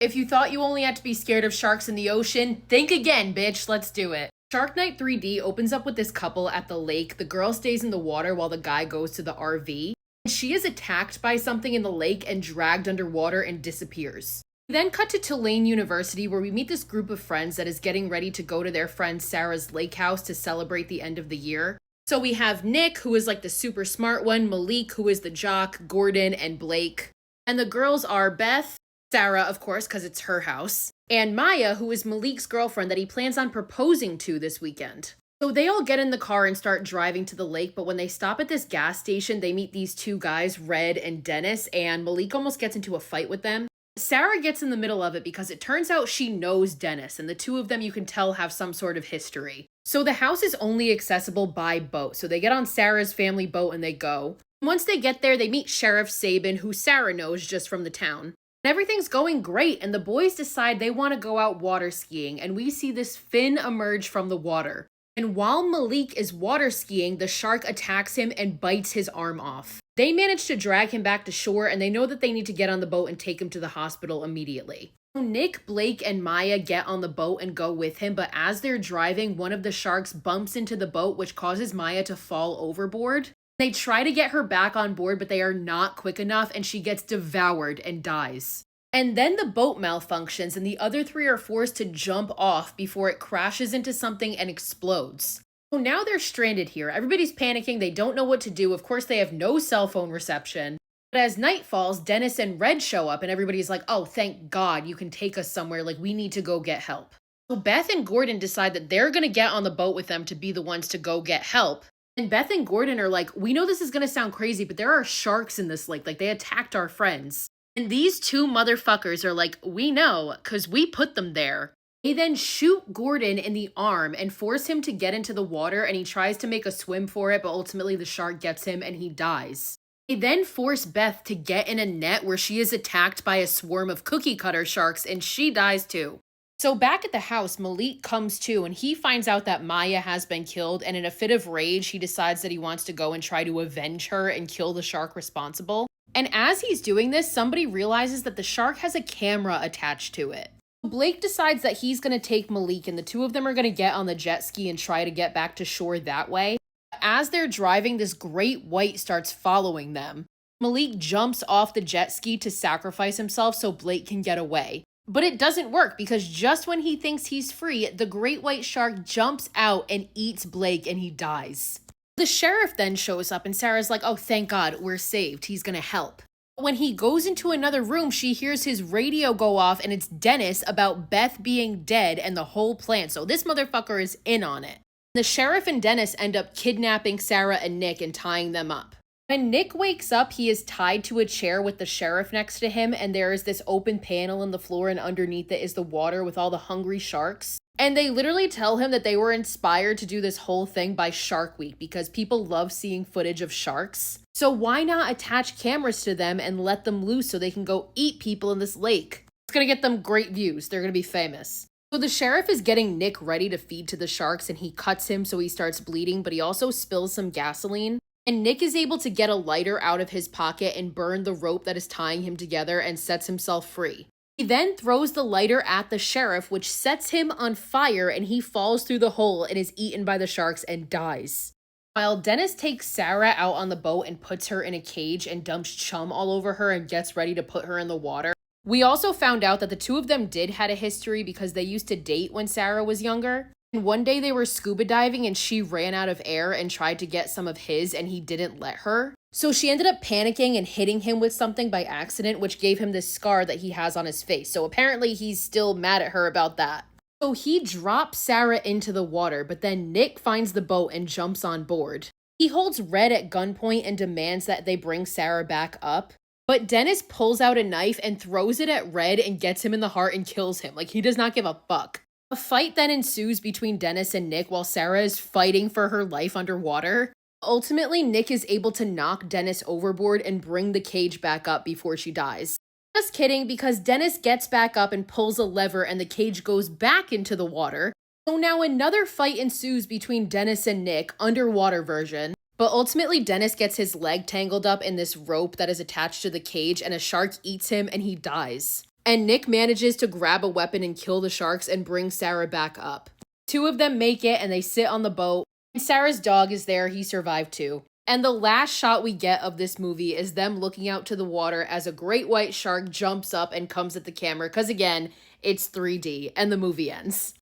If you thought you only had to be scared of sharks in the ocean, think again, bitch. Let's do it. Shark Night 3D opens up with this couple at the lake. The girl stays in the water while the guy goes to the RV. She is attacked by something in the lake and dragged underwater and disappears. We then cut to Tulane University, where we meet this group of friends that is getting ready to go to their friend Sarah's lake house to celebrate the end of the year. So we have Nick, who is like the super smart one, Malik, who is the jock, Gordon, and Blake. And the girls are Beth, Sarah, of course, because it's her house, and Maya, who is Malik's girlfriend that he plans on proposing to this weekend. So they all get in the car and start driving to the lake, but when they stop at this gas station, they meet these two guys, Red and Dennis, and Malik almost gets into a fight with them. Sarah gets in the middle of it because it turns out she knows Dennis, and the two of them, you can tell, have some sort of history. So the house is only accessible by boat, so they get on Sarah's family boat and they go. Once they get there, they meet Sheriff Sabin, who Sarah knows just from the town. Everything's going great, and the boys decide they want to go out water skiing, and we see this fin emerge from the water. And while Malik is water skiing, the shark attacks him and bites his arm off. They manage to drag him back to shore, and they know that they need to get on the boat and take him to the hospital immediately. Nick, Blake, and Maya get on the boat and go with him, but as they're driving, one of the sharks bumps into the boat, which causes Maya to fall overboard. They try to get her back on board, but they are not quick enough, and she gets devoured and dies. And then the boat malfunctions, and the other three are forced to jump off before it crashes into something and explodes. So now they're stranded here. Everybody's panicking. They don't know what to do. Of course, they have no cell phone reception. But as night falls, Dennis and Red show up, and everybody's like, oh, thank God, you can take us somewhere. Like, we need to go get help. So Beth and Gordon decide that they're going to get on the boat with them to be the ones to go get help. And Beth and Gordon are like, we know this is going to sound crazy, but there are sharks in this lake. Like, they attacked our friends. And these two motherfuckers are like, we know, because we put them there. They then shoot Gordon in the arm and force him to get into the water, and he tries to make a swim for it, but ultimately the shark gets him and he dies. They then force Beth to get in a net where she is attacked by a swarm of cookie cutter sharks, and she dies too. So back at the house, Malik comes to, and he finds out that Maya has been killed, and in a fit of rage, he decides that he wants to go and try to avenge her and kill the shark responsible. And as he's doing this, somebody realizes that the shark has a camera attached to it. Blake decides that he's going to take Malik, and the two of them are going to get on the jet ski and try to get back to shore that way. As they're driving, this great white starts following them. Malik jumps off the jet ski to sacrifice himself so Blake can get away. But it doesn't work because just when he thinks he's free, the great white shark jumps out and eats Blake and he dies. The sheriff then shows up and Sarah's like, oh, thank God, we're saved. He's gonna help. When he goes into another room, she hears his radio go off and it's Dennis about Beth being dead and the whole plan. So this motherfucker is in on it. The sheriff and Dennis end up kidnapping Sarah and Nick and tying them up. When Nick wakes up, he is tied to a chair with the sheriff next to him, and there is this open panel in the floor, and underneath it is the water with all the hungry sharks. And they literally tell him that they were inspired to do this whole thing by Shark Week because people love seeing footage of sharks. So why not attach cameras to them and let them loose so they can go eat people in this lake? It's gonna get them great views. They're gonna be famous. So the sheriff is getting Nick ready to feed to the sharks, and he cuts him so he starts bleeding, but he also spills some gasoline. And Nick is able to get a lighter out of his pocket and burn the rope that is tying him together and sets himself free. He then throws the lighter at the sheriff, which sets him on fire, and he falls through the hole and is eaten by the sharks and dies. While Dennis takes Sarah out on the boat and puts her in a cage and dumps chum all over her and gets ready to put her in the water. We also found out that the two of them did had a history because they used to date when Sarah was younger. And one day they were scuba diving and she ran out of air and tried to get some of his and he didn't let her. So she ended up panicking and hitting him with something by accident, which gave him this scar that he has on his face. So apparently he's still mad at her about that. So he drops Sarah into the water, but then Nick finds the boat and jumps on board. He holds Red at gunpoint and demands that they bring Sarah back up. But Dennis pulls out a knife and throws it at Red and gets him in the heart and kills him. Like, he does not give a fuck. A fight then ensues between Dennis and Nick while Sarah is fighting for her life underwater. Ultimately, Nick is able to knock Dennis overboard and bring the cage back up before she dies. Just kidding, because Dennis gets back up and pulls a lever and the cage goes back into the water. So now another fight ensues between Dennis and Nick, underwater version. But ultimately, Dennis gets his leg tangled up in this rope that is attached to the cage and a shark eats him and he dies. And Nick manages to grab a weapon and kill the sharks and bring Sarah back up. Two of them make it and they sit on the boat. And Sarah's dog is there, he survived too. And the last shot we get of this movie is them looking out to the water as a great white shark jumps up and comes at the camera, because again, it's 3D, and the movie ends.